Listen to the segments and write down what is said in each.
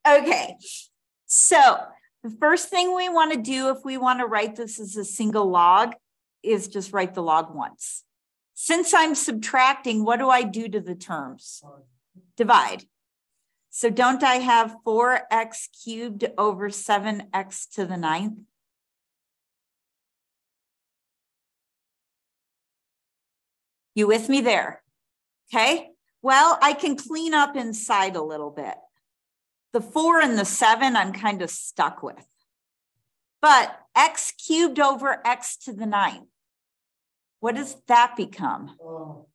Okay, so the first thing we want to do if we want to write this as a single log is just write the log once. Since I'm subtracting, what do I do to the terms? Divide. So don't I have 4x cubed over 7x to the 9th? You with me there? Okay. Well, I can clean up inside a little bit. The 4 and the 7 I'm kind of stuck with. But x cubed over x to the 9th, what does that become? 4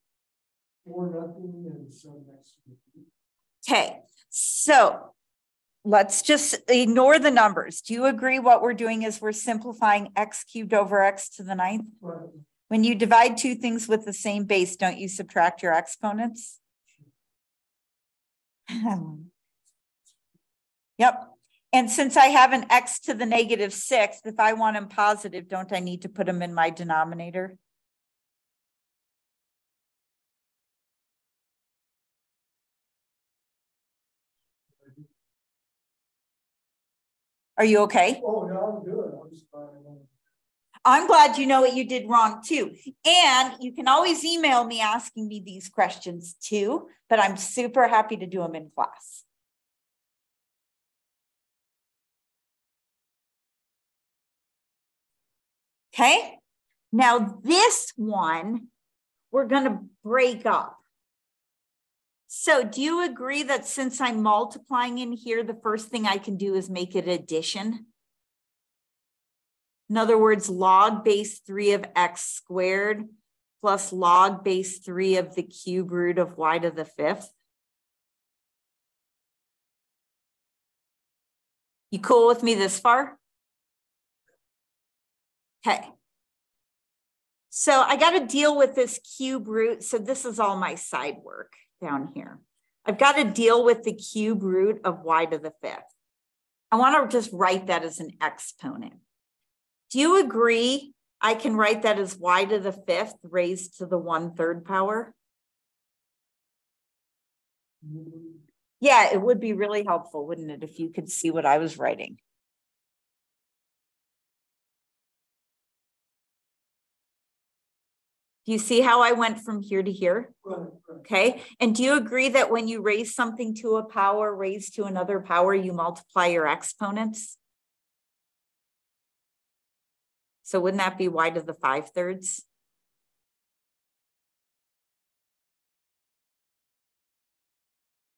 nothing and 7x. Okay, so let's just ignore the numbers. Do you agree what we're doing is we're simplifying x cubed over x to the 9th? Right. When you divide two things with the same base, don't you subtract your exponents? Yep. And since I have an x to the negative 6th, if I want them positive, don't I need to put them in my denominator? Are you okay? Oh, no, I'm good. I'm just fine. I'm glad you know what you did wrong too. And you can always email me asking me these questions too, but I'm super happy to do them in class. Okay, now this one, we're going to break up. So do you agree that since I'm multiplying in here, the first thing I can do is make it addition? In other words, log base 3 of x squared plus log base 3 of the cube root of y to the 5th. You cool with me this far? Okay. So I got to deal with this cube root. So this is all my side work down here. I've got to deal with the cube root of y to the 5th. I want to just write that as an exponent. Do you agree I can write that as y to the 5th raised to the 1/3 power? Yeah, it would be really helpful, wouldn't it, if you could see what I was writing? Do you see how I went from here to here? Right. Okay. And do you agree that when you raise something to a power raised to another power, you multiply your exponents? So wouldn't that be y to the 5/3?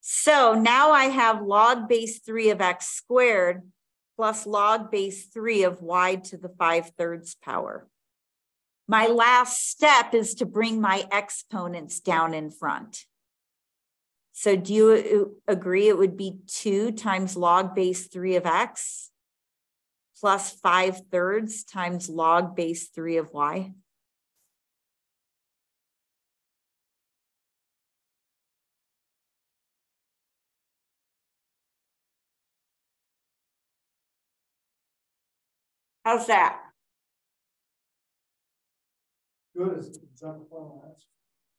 So now I have log base 3 of x squared plus log base 3 of y to the 5/3 power. My last step is to bring my exponents down in front. So do you agree it would be 2 times log base 3 of x plus 5/3 times log base 3 of y? How's that? Good. Is that the final answer?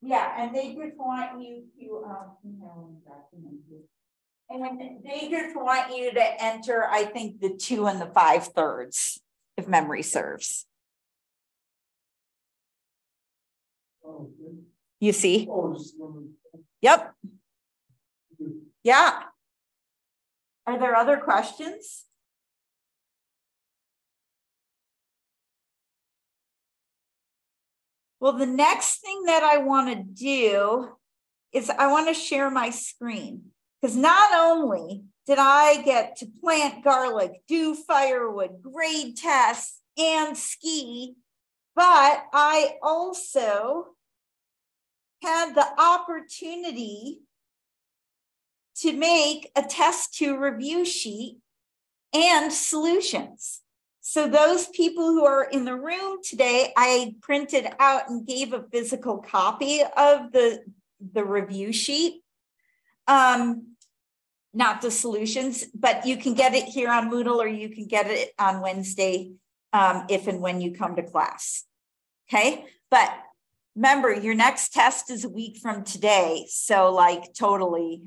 Yeah, and they just want you to, and they just want you to enter, I think, the 2 and the 5/3, if memory serves. Oh, good. You see? Oh, Yep. good. Yeah. Are there other questions? Well, the next thing that I want to do is I want to share my screen, because not only did I get to plant garlic, do firewood, grade tests, and ski, but I also had the opportunity to make a test 2 review sheet and solutions. So those people who are in the room today, I printed out and gave a physical copy of the review sheet. Not the solutions, but you can get it here on Moodle or you can get it on Wednesday if and when you come to class. Okay, but remember your next test is a week from today. So like totally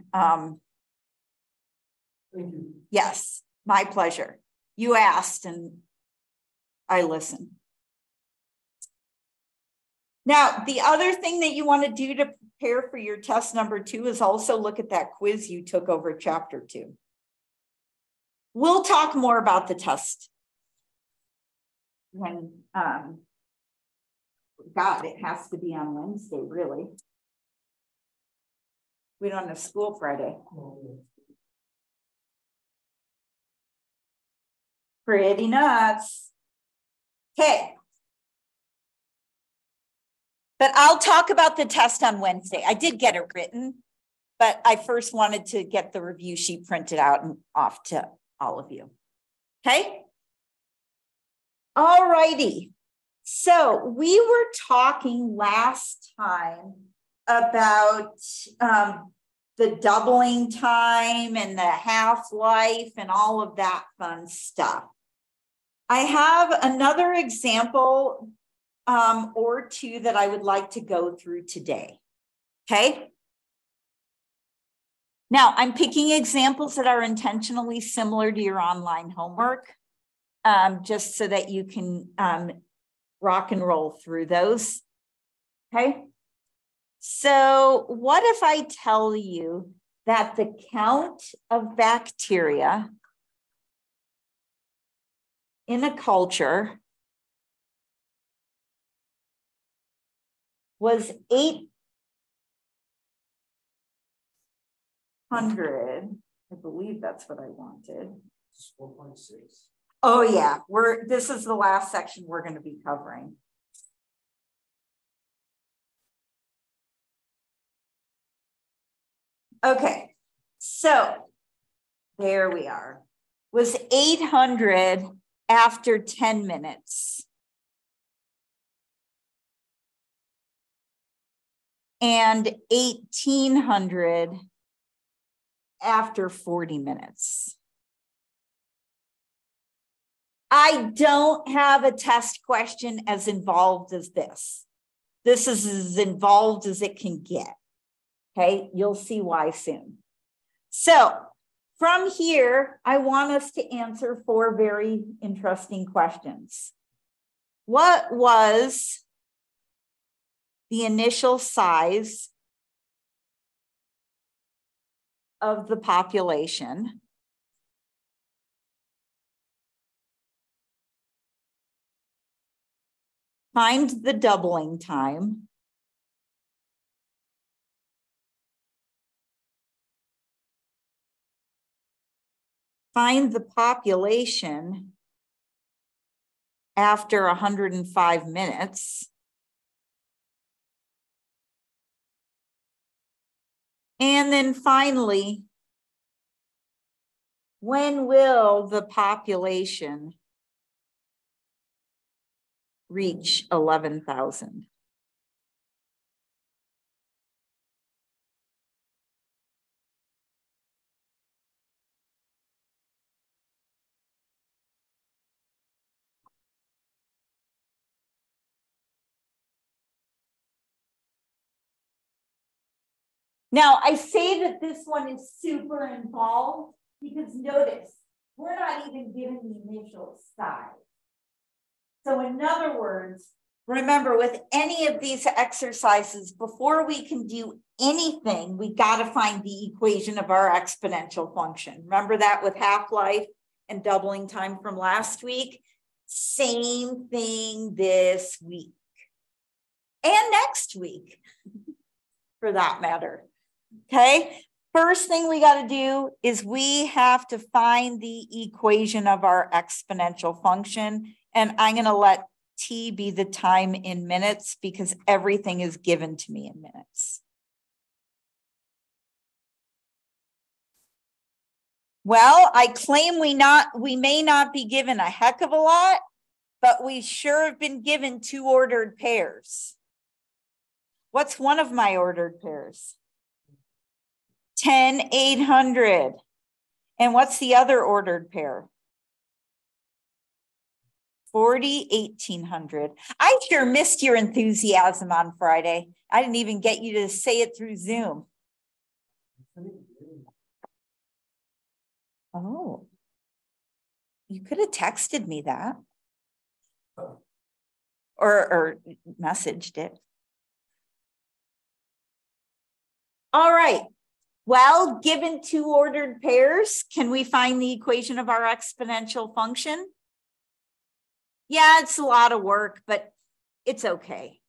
Thank you. Yes, my pleasure. You asked and I listened. Now, the other thing that you want to do to prepare for your test number 2 is also look at that quiz you took over chapter 2. We'll talk more about the test when, God, it has to be on Wednesday, really. We don't have school Friday. Pretty nuts. Okay. But I'll talk about the test on Wednesday. I did get it written, but I first wanted to get the review sheet printed out and off to all of you. Okay. All righty. So we were talking last time about the doubling time and the half-life and all of that fun stuff. I have another example or two that I would like to go through today. Okay. Now I'm picking examples that are intentionally similar to your online homework, just so that you can rock and roll through those. Okay. So what if I tell you that the count of bacteria in a culture was 800, I believe that's what I wanted. 4.6. Oh yeah, this is the last section we're going to be covering. Okay, so there we are. Was 800 after 10 minutes. And 1800 after 40 minutes. I don't have a test question as involved as this. This is as involved as it can get. Okay, you'll see why soon. So from here, I want us to answer 4 very interesting questions. What was the initial size of the population? Find the doubling time. Find the population after 105 minutes. And then finally, when will the population reach 11,000? Now, I say that this one is super involved because notice, we're not even given the initial size. So in other words, remember with any of these exercises, before we can do anything, we got to find the equation of our exponential function. Remember that with half-life and doubling time from last week? Same thing this week and next week for that matter. Okay, first thing we got to do is we have to find the equation of our exponential function. And I'm going to let T be the time in minutes because everything is given to me in minutes. Well, I claim we may not be given a heck of a lot, but we sure have been given 2 ordered pairs. What's one of my ordered pairs? 10, 800. And what's the other ordered pair? 40, 1800. I sure missed your enthusiasm on Friday. I didn't even get you to say it through Zoom. Oh, you could have texted me that or messaged it. All right. Well, given two ordered pairs, can we find the equation of our exponential function? Yeah, it's a lot of work, but it's okay.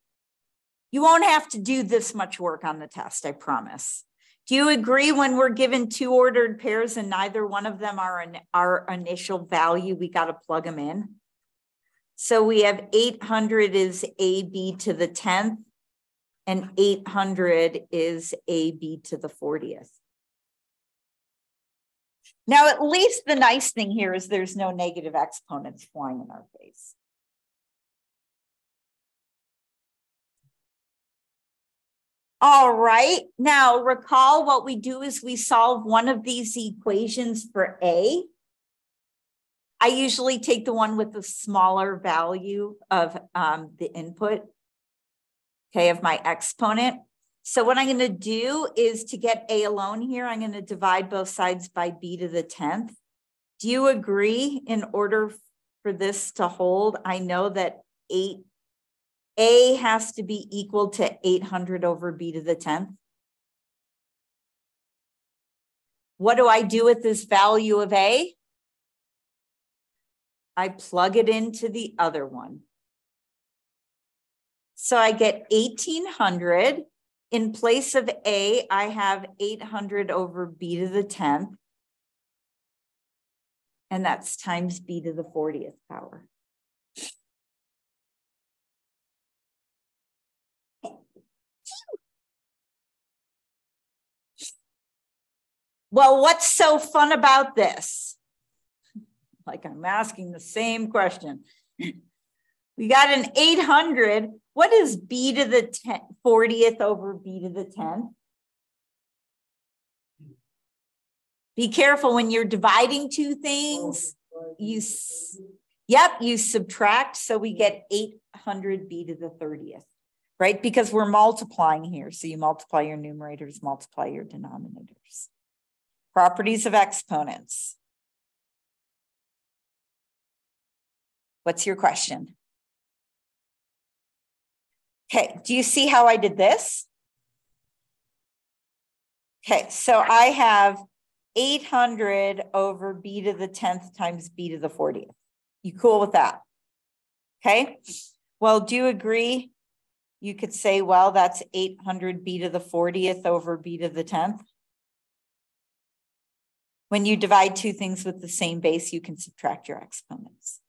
You won't have to do this much work on the test, I promise. Do you agree when we're given two ordered pairs and neither one of them are our initial value, we got to plug them in? So we have 800 is AB to the 10th and 800 is AB to the 40th. Now, at least the nice thing here is there's no negative exponents flying in our face. All right, now recall what we do is we solve one of these equations for A. I usually take the one with the smaller value of the input, okay, of my exponent. So what I'm going to do is to get A alone here, I'm going to divide both sides by B to the 10th. Do you agree in order for this to hold? I know that A has to be equal to 800 over B to the 10th. What do I do with this value of A? I plug it into the other one. So I get 1800. In place of A, I have 800 over B to the 10th. And that's times B to the 40th power. Well, what's so fun about this? Like I'm asking the same question. We got an 800. What is B to the 40th over B to the 10th? Be careful when you're dividing two things. You subtract, so we get 800 B to the 30th, right? Because we're multiplying here. So you multiply your numerators, multiply your denominators. Properties of exponents. What's your question? Okay, do you see how I did this? Okay, so I have 800 over B to the 10th times B to the 40th. You cool with that? Okay, well, do you agree? You could say, well, that's 800 B to the 40th over B to the 10th. When you divide two things with the same base, you can subtract your exponents.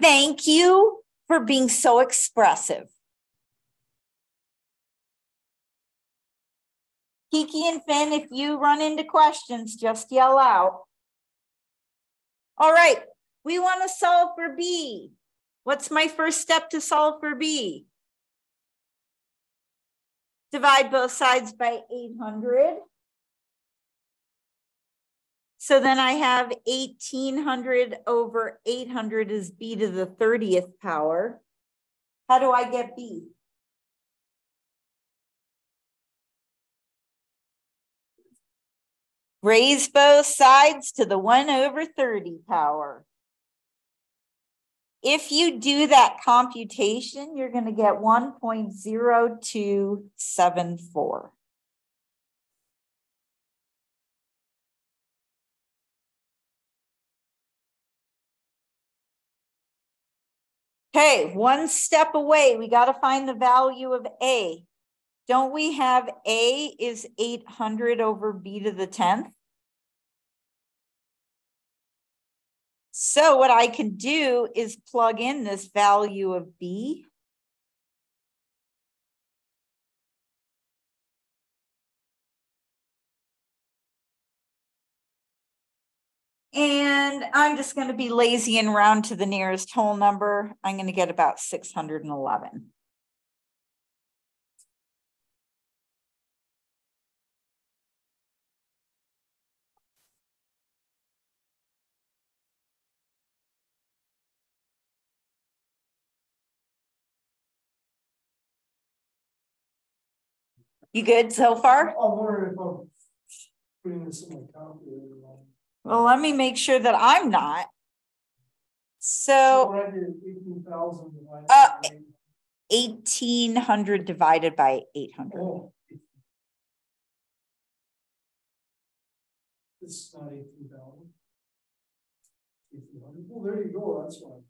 Thank you for being so expressive. Kiki and Finn, if you run into questions, just yell out. All right, we want to solve for B. What's my first step to solve for B? Divide both sides by 800. So then I have 1800 over 800 is B to the 30th power. How do I get B? Raise both sides to the 1 over 30 power. If you do that computation, you're going to get 1.0274. Okay, one step away, we got to find the value of A. Don't we have A is 800 over B to the 10th? So what I can do is plug in this value of B. And I'm just going to be lazy and round to the nearest whole number. I'm going to get about 611. You good so far? I'm wondering if I'm putting this in my calculator wrong. Well, let me make sure that I'm not. So Already 18,000 divided Uh, by 8. 1,800 divided by 800. Oh. It's not 18,000. 1,800. Well, there you go. That's why.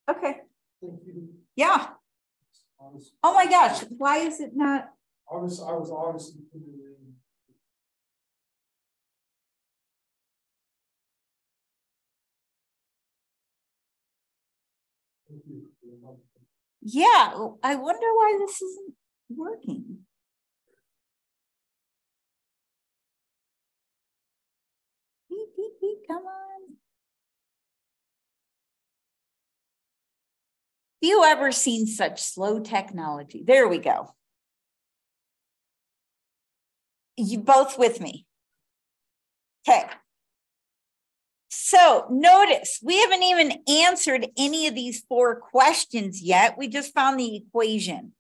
Okay. Thank you. Yeah. Oh my gosh. Why is it not? I was obviously putting it in. Thank you for your help. Yeah. I wonder why this isn't working. Beep, beep, beep. Come on. Have you ever seen such slow technology? There we go. You both with me? Okay. So notice we haven't even answered any of these 4 questions yet. We just found the equation.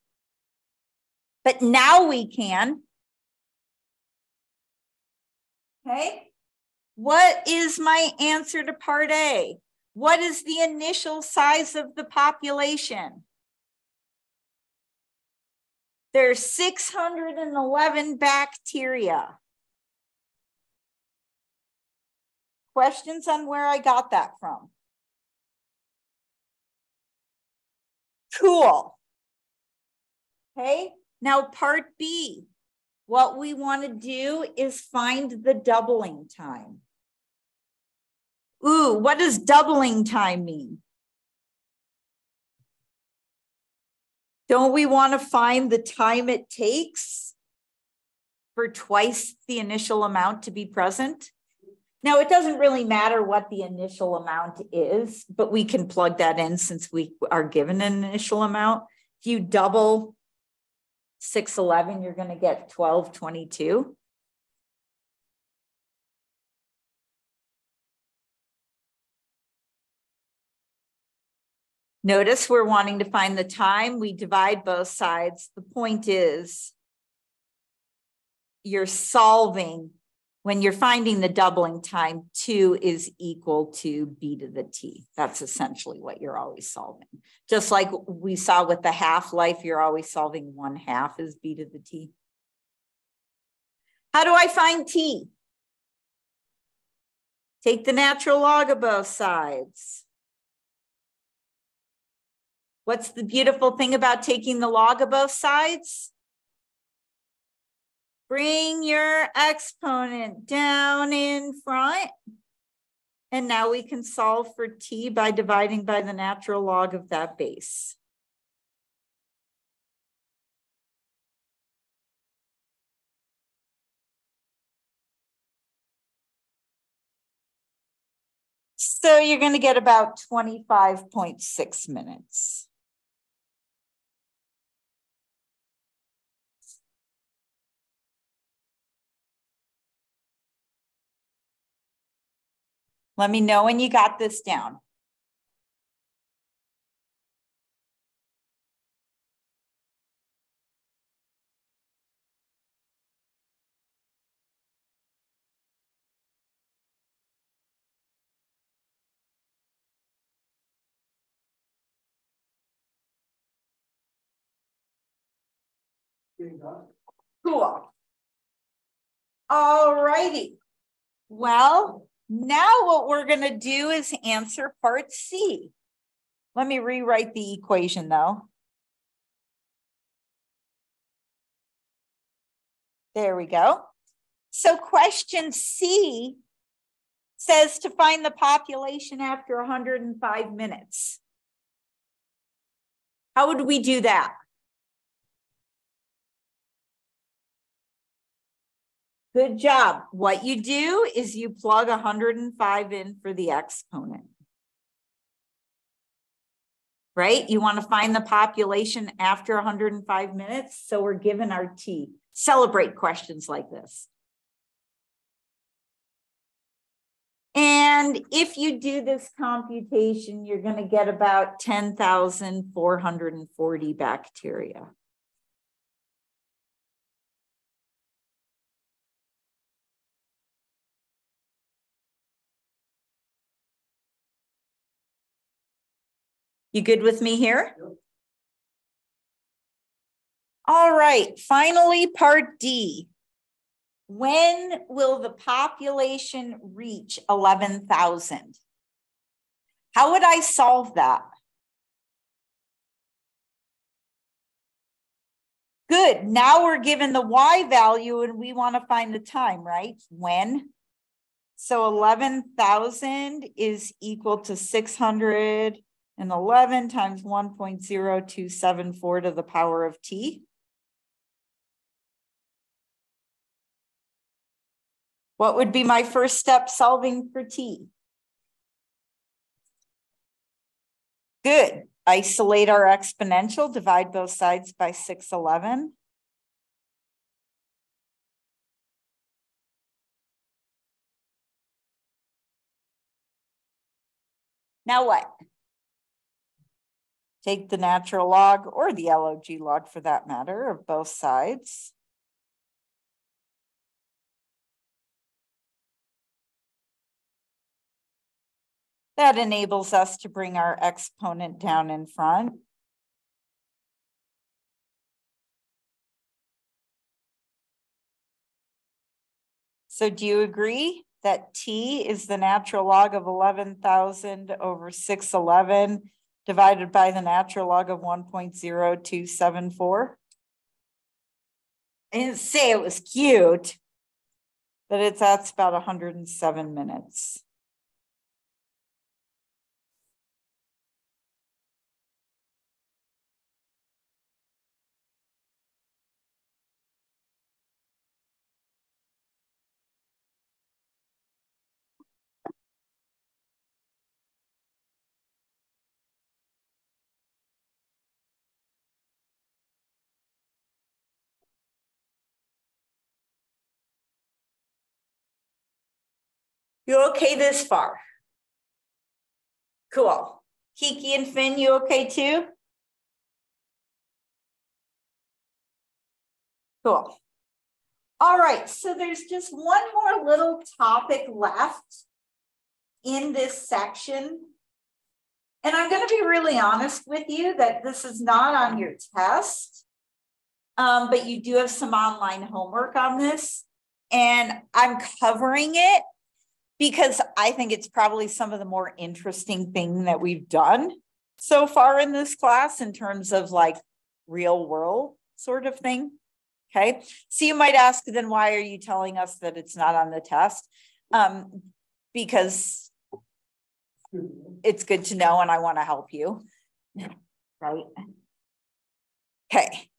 But now we can. Okay. What is my answer to part A? What is the initial size of the population? There's 611 bacteria. Questions on where I got that from? Cool. Okay, now part B. What we want to do is find the doubling time. Ooh, what does doubling time mean? Don't we want to find the time it takes for twice the initial amount to be present? Now, it doesn't really matter what the initial amount is, but we can plug that in since we are given an initial amount. If you double 611, you're going to get 1222. Notice we're wanting to find the time. We divide both sides. The point is you're solving, when you're finding the doubling time, 2 is equal to b to the t. That's essentially what you're always solving. Just like we saw with the half-life, you're always solving 1/2 is b to the t. How do I find t? Take the natural log of both sides. What's the beautiful thing about taking the log of both sides? Bring your exponent down in front. And now we can solve for t by dividing by the natural log of that base. So you're going to get about 25.6 minutes. Let me know when you got this down. Cool. All righty. Well, now what we're going to do is answer part C. Let me rewrite the equation though. There we go. So question C says to find the population after 105 minutes. How would we do that? Good job. What you do is you plug 105 in for the exponent. Right? You want to find the population after 105 minutes. So we're given our t. Celebrate questions like this. And if you do this computation, you're going to get about 10,440 bacteria. You good with me here? Yep. All right, finally, part D. When will the population reach 11,000? How would I solve that? Good, now we're given the Y value and we want to find the time, right? When? So 11,000 is equal to 611 times 1.0274 to the power of T. What would be my first step solving for T? Good. Isolate our exponential, divide both sides by 611. Now what? Take the natural log or the log log for that matter of both sides. That enables us to bring our exponent down in front. So do you agree that T is the natural log of 11,000 over 611 divided by the natural log of 1.0274? I didn't say it was cute, but that's about 107 minutes. You okay this far? Cool. Kiki and Finn, you okay too? Cool. All right, so there's just one more little topic left in this section. And I'm going to be really honest with you that this is not on your test, but you do have some online homework on this. And I'm covering it because I think it's probably some of the more interesting thing that we've done so far in this class in terms of like real world sort of thing. Okay, so you might ask, then why are you telling us that it's not on the test? Because it's good to know and I want to help you, right? Okay,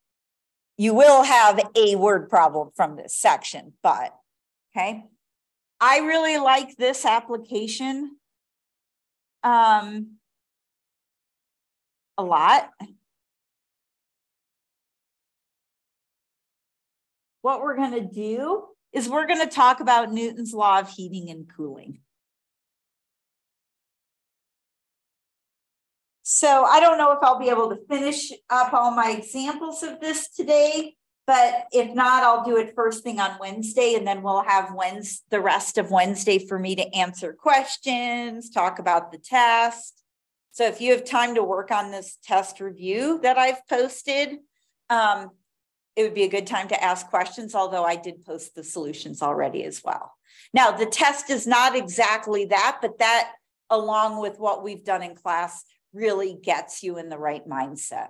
you will have a word problem from this section, but okay. I really like this application a lot. What we're going to do is we're going to talk about Newton's law of heating and cooling. So I don't know if I'll be able to finish up all my examples of this today, but if not, I'll do it first thing on Wednesday, and then we'll have the rest of Wednesday for me to answer questions, talk about the test. So if you have time to work on this test review that I've posted, it would be a good time to ask questions, although I did post the solutions already as well. Now, the test is not exactly that, but that, along with what we've done in class, really gets you in the right mindset.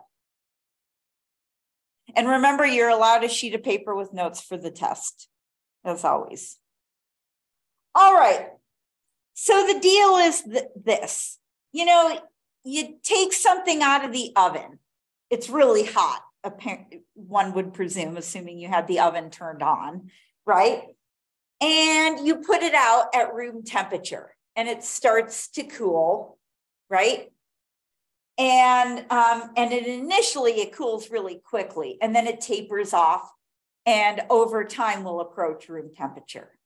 And remember, you're allowed a sheet of paper with notes for the test, as always. All right, so the deal is this. You know, you take something out of the oven. It's really hot, one would presume, assuming you had the oven turned on, right? And you put it out at room temperature and it starts to cool, right? And initially it cools really quickly and then it tapers off and over time will approach room temperature.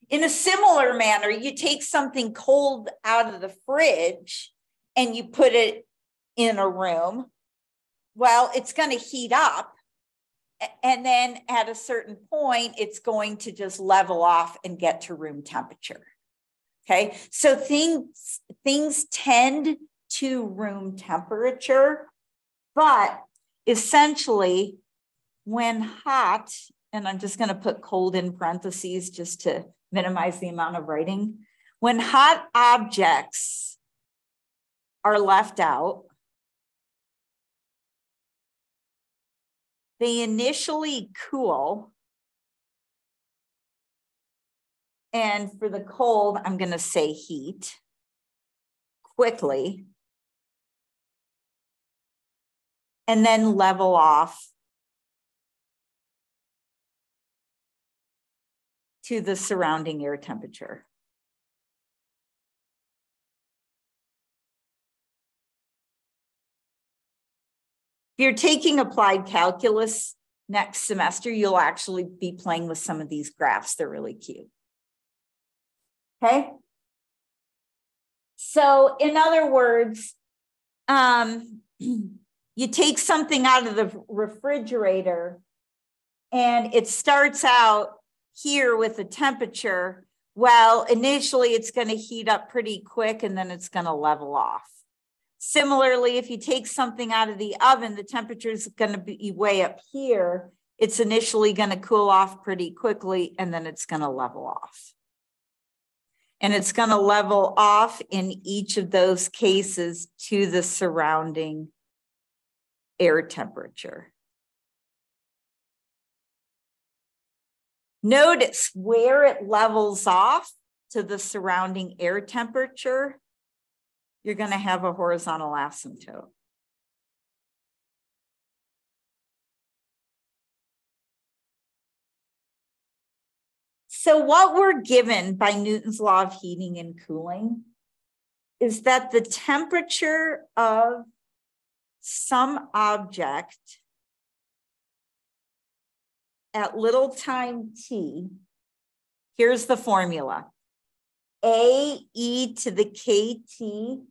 In a similar manner, you take something cold out of the fridge and you put it in a room. Well, it's going to heat up and then at a certain point, it's going to just level off and get to room temperature. Okay, so things tend to room temperature, but essentially when hot, and I'm just going to put cold in parentheses just to minimize the amount of writing. When hot objects are left out, they initially cool. And for the cold, I'm going to say heat quickly. And then level off to the surrounding air temperature. If you're taking applied calculus next semester, you'll actually be playing with some of these graphs. They're really cute. Okay. So in other words, you take something out of the refrigerator and it starts out here with a temperature. Well, initially it's going to heat up pretty quick and then it's going to level off. Similarly, if you take something out of the oven, the temperature is going to be way up here. It's initially going to cool off pretty quickly and then it's going to level off. And it's going to level off in each of those cases to the surrounding air temperature. Notice where it levels off to the surrounding air temperature, you're going to have a horizontal asymptote. So what we're given by Newton's law of heating and cooling is that the temperature of some object at little time t, here's the formula. A e to the kt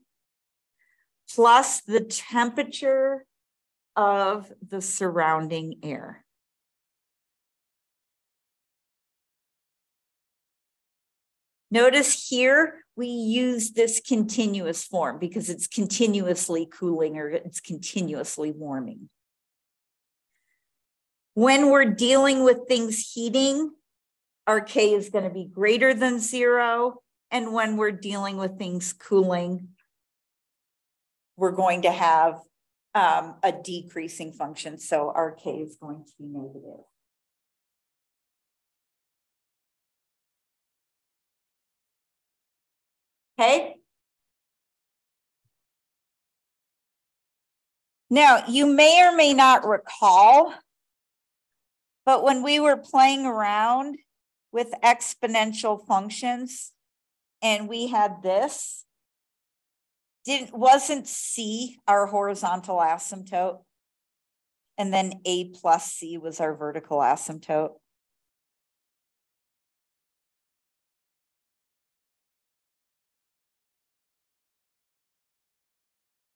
plus the temperature of the surrounding air. Notice here, we use this continuous form because it's continuously cooling or it's continuously warming. When we're dealing with things heating, our K is going to be greater than 0. And when we're dealing with things cooling, we're going to have a decreasing function. So our K is going to be negative. Okay. Now, you may or may not recall, but when we were playing around with exponential functions and we had this, wasn't C our horizontal asymptote? And then A plus C was our vertical asymptote.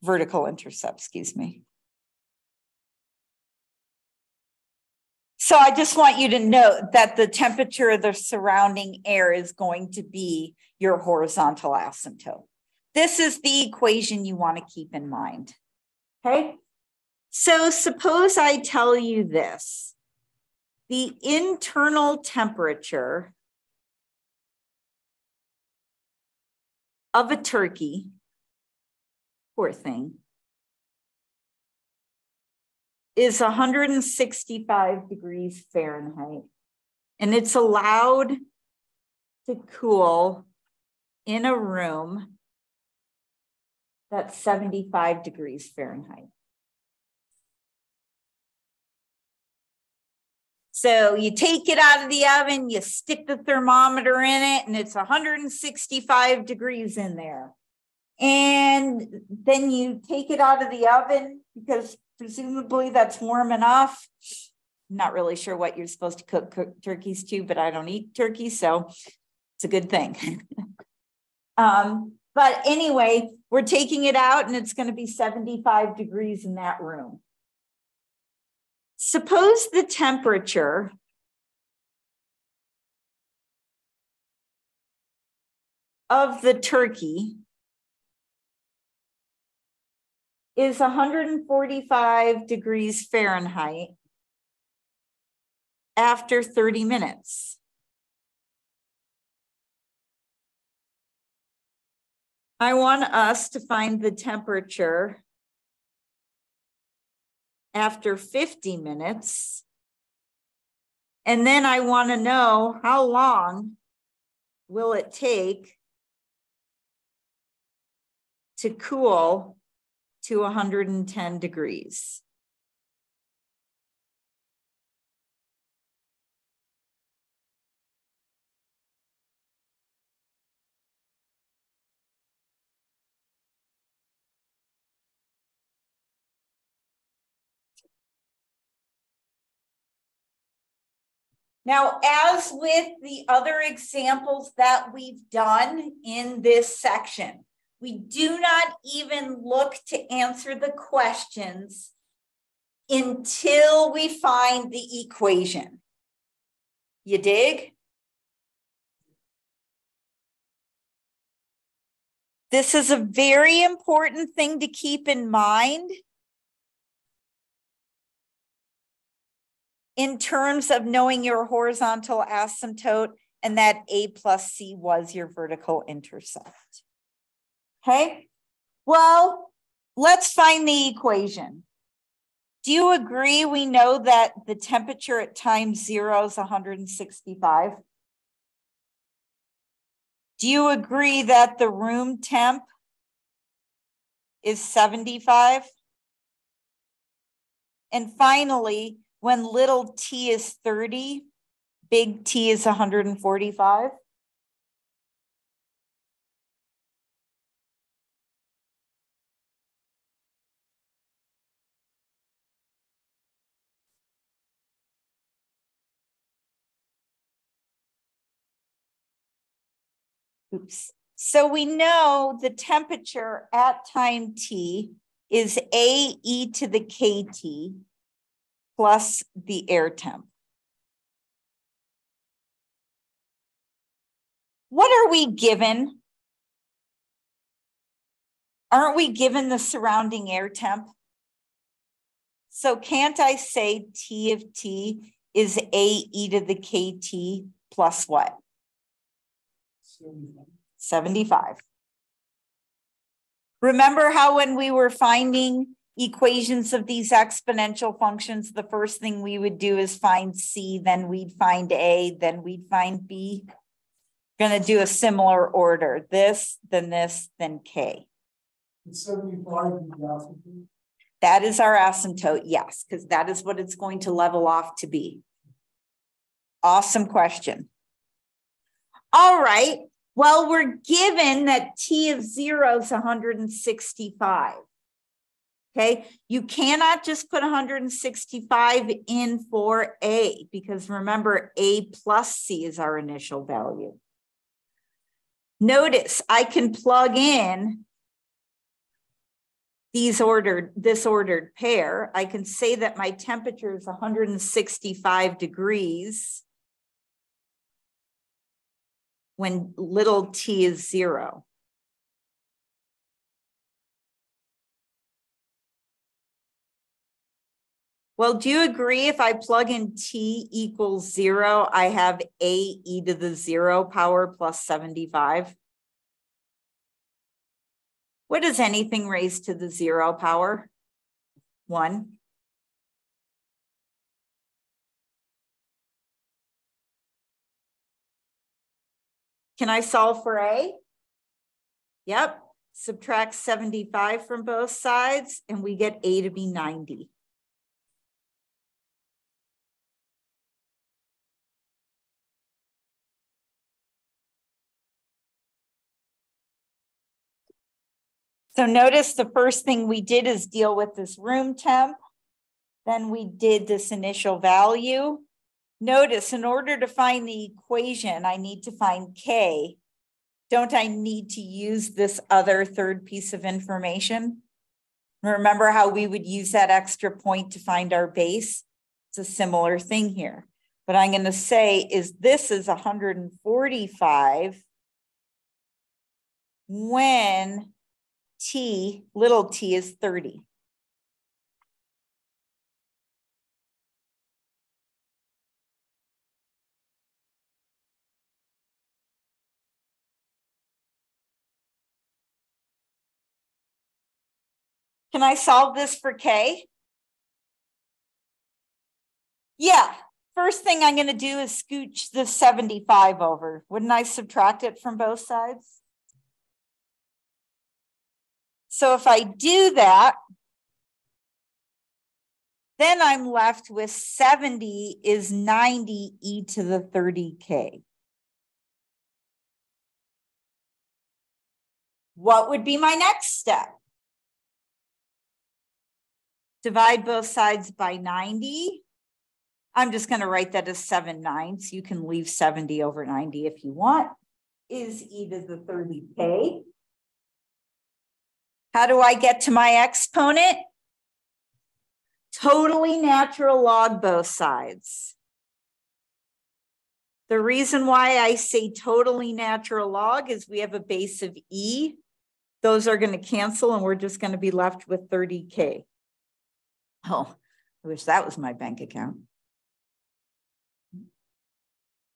Vertical intercept, excuse me. So I just want you to note that the temperature of the surrounding air is going to be your horizontal asymptote. This is the equation you want to keep in mind. Okay. So suppose I tell you this. The internal temperature of a turkey, poor thing, is 165 degrees Fahrenheit. And it's allowed to cool in a room that's 75 degrees Fahrenheit. So you take it out of the oven, you stick the thermometer in it, and it's 165 degrees in there. And then you take it out of the oven because presumably that's warm enough. I'm not really sure what you're supposed to cook turkeys to, but I don't eat turkey, so it's a good thing. But anyway, we're taking it out and it's going to be 75 degrees in that room. Suppose the temperature of the turkey is 145 degrees Fahrenheit after 30 minutes. I want us to find the temperature after 50 minutes. And then I want to know how long will it take to cool to 110 degrees. Now, as with the other examples that we've done in this section, we do not even look to answer the questions until we find the equation. You dig? This is a very important thing to keep in mind in terms of knowing your horizontal asymptote and that A plus C was your vertical intercept. Okay, well, let's find the equation. Do you agree we know that the temperature at time 0 is 165? Do you agree that the room temp is 75? And finally, when little t is 30, big T is 145? Oops. So we know the temperature at time t is AE to the KT plus the air temp. What are we given? Aren't we given the surrounding air temp? So can't I say T of T is AE to the KT plus what? 75. Remember how when we were finding equations of these exponential functions, the first thing we would do is find C, then we'd find A, then we'd find B. Going to do a similar order, this, then K. It's 75 in the asymptote. That is our asymptote, yes, because that is what it's going to level off to be. Awesome question. All right, well, we're given that T of 0 is 165. Okay, you cannot just put 165 in for A because remember, A plus C is our initial value. Notice I can plug in this ordered pair. I can say that my temperature is 165 degrees when little t is 0. Well, do you agree if I plug in t equals 0, I have AE to the 0 power plus 75? What is anything raised to the 0 power? 1. Can I solve for A? Yep. Subtract 75 from both sides, and we get A to be 90. So notice the first thing we did is deal with this room temp. Then we did this initial value. Notice in order to find the equation, I need to find K. Don't I need to use this other third piece of information? Remember how we would use that extra point to find our base? It's a similar thing here. But I'm going to say this is 145 when little t is 30. Can I solve this for K? Yeah. First thing I'm going to do is scooch the 75 over. Wouldn't I subtract it from both sides? So if I do that, then I'm left with 70 is 90 e to the 30k. What would be my next step? Divide both sides by 90. I'm just going to write that as 7/9. You can leave 70 over 90 if you want. Is e to the 30k. How do I get to my exponent? Totally natural log both sides. The reason why I say totally natural log is we have a base of e. Those are going to cancel and we're just going to be left with 30k. Oh, I wish that was my bank account.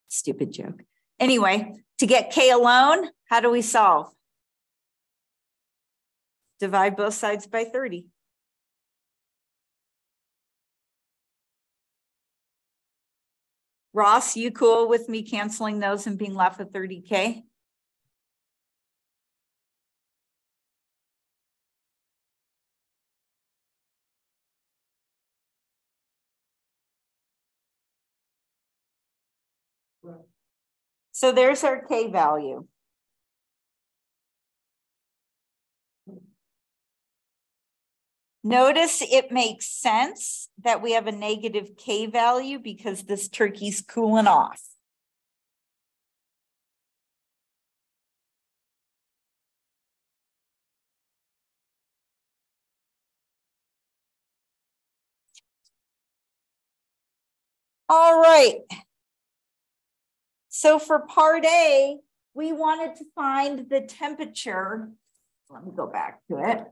Stupid joke. Anyway, to get k alone, how do we solve? Divide both sides by 30. Ross, you cool with me canceling those and being left with 30k? So there's our k value. Notice it makes sense that we have a negative k value because this turkey's cooling off. All right. So for part A, we wanted to find the temperature. Let me go back to it.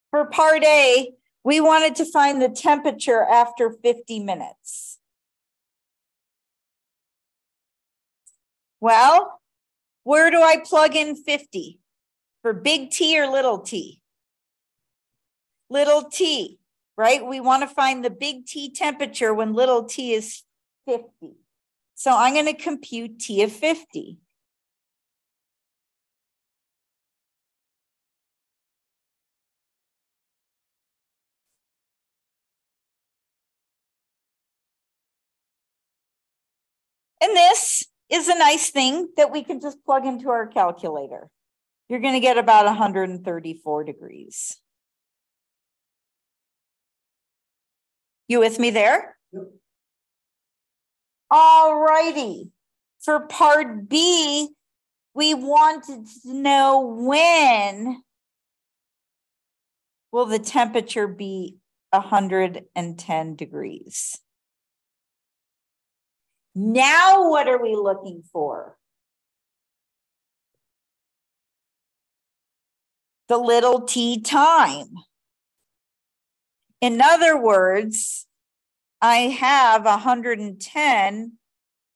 For part A, we wanted to find the temperature after 50 minutes. Well, where do I plug in 50? For big T or little t? Little t, right? We want to find the big T temperature when little t is 50. So I'm going to compute T of 50. And this is a nice thing that we can just plug into our calculator. You're going to get about 134 degrees. You with me there? Yep. All righty. For part B, we wanted to know when will the temperature be 110 degrees. Now, what are we looking for? The little t time. In other words, I have 110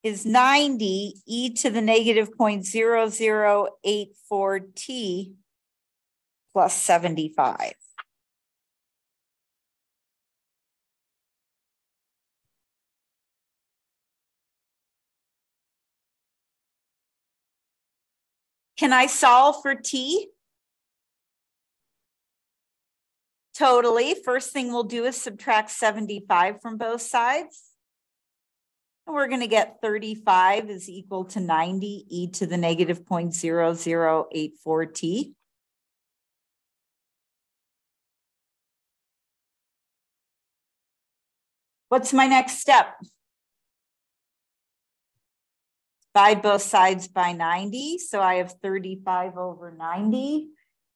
is 90 e to the negative 0.0084 t plus 75. Can I solve for t? Totally. First thing we'll do is subtract 75 from both sides. And we're going to get 35 is equal to 90 e to the negative 0.0084 t. What's my next step? Divide both sides by 90. So I have 35 over 90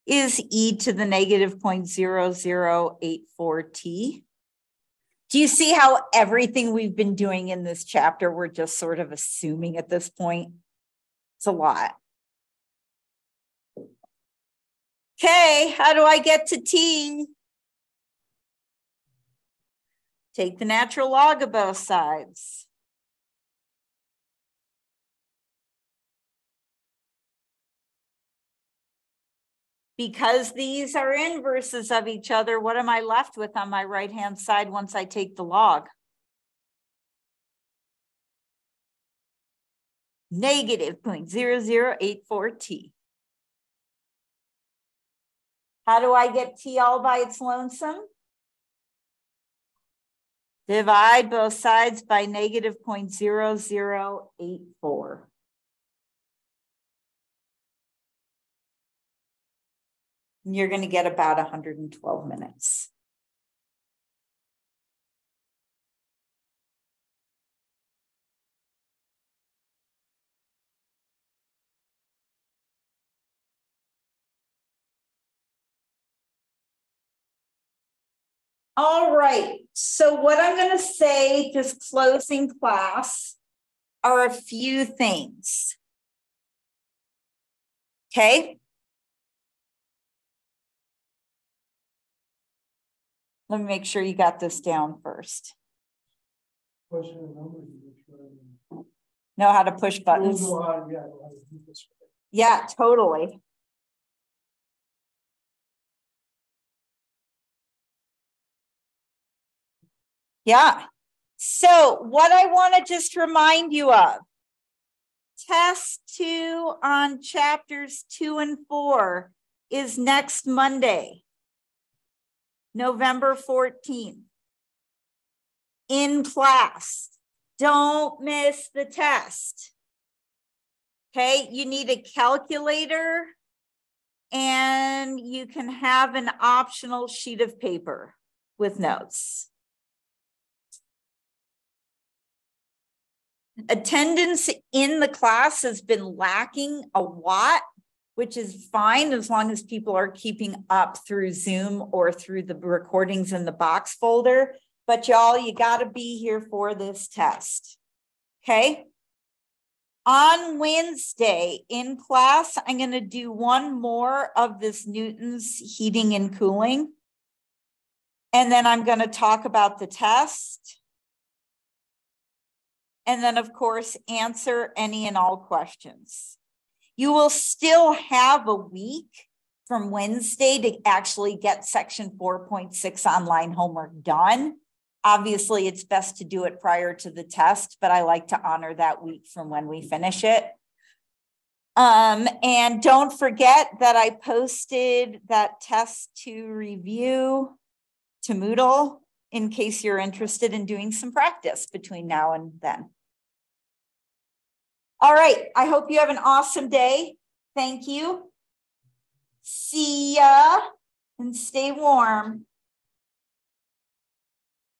is e to the negative 0.0084 t. Do you see how everything we've been doing in this chapter, we're just sort of assuming at this point? It's a lot. Okay, how do I get to t? Take the natural log of both sides. Because these are inverses of each other, what am I left with on my right-hand side once I take the log? Negative 0.0084 t. How do I get t all by its lonesome? Divide both sides by negative 0.0084. And you're going to get about 112 minutes. All right, so what I'm going to say, just closing class, are a few things. Okay. Let me make sure you got this down first. Know how to push buttons. Yeah, totally. Yeah. So what I want to just remind you of, test 2 on chapters 2 and 4 is next Monday, November 14th, in class. Don't miss the test. Okay, you need a calculator and you can have an optional sheet of paper with notes. Attendance in the class has been lacking a lot, which is fine as long as people are keeping up through Zoom or through the recordings in the box folder. But y'all, you got to be here for this test. Okay. On Wednesday in class, I'm going to do one more of this Newton's heating and cooling. And then I'm going to talk about the test. And then, of course, answer any and all questions. You will still have a week from Wednesday to actually get section 4.6 online homework done. Obviously, it's best to do it prior to the test, but I like to honor that week from when we finish it. And don't forget that I posted that test to review to Moodle in case you're interested in doing some practice between now and then. All right, I hope you have an awesome day. Thank you. See ya and stay warm.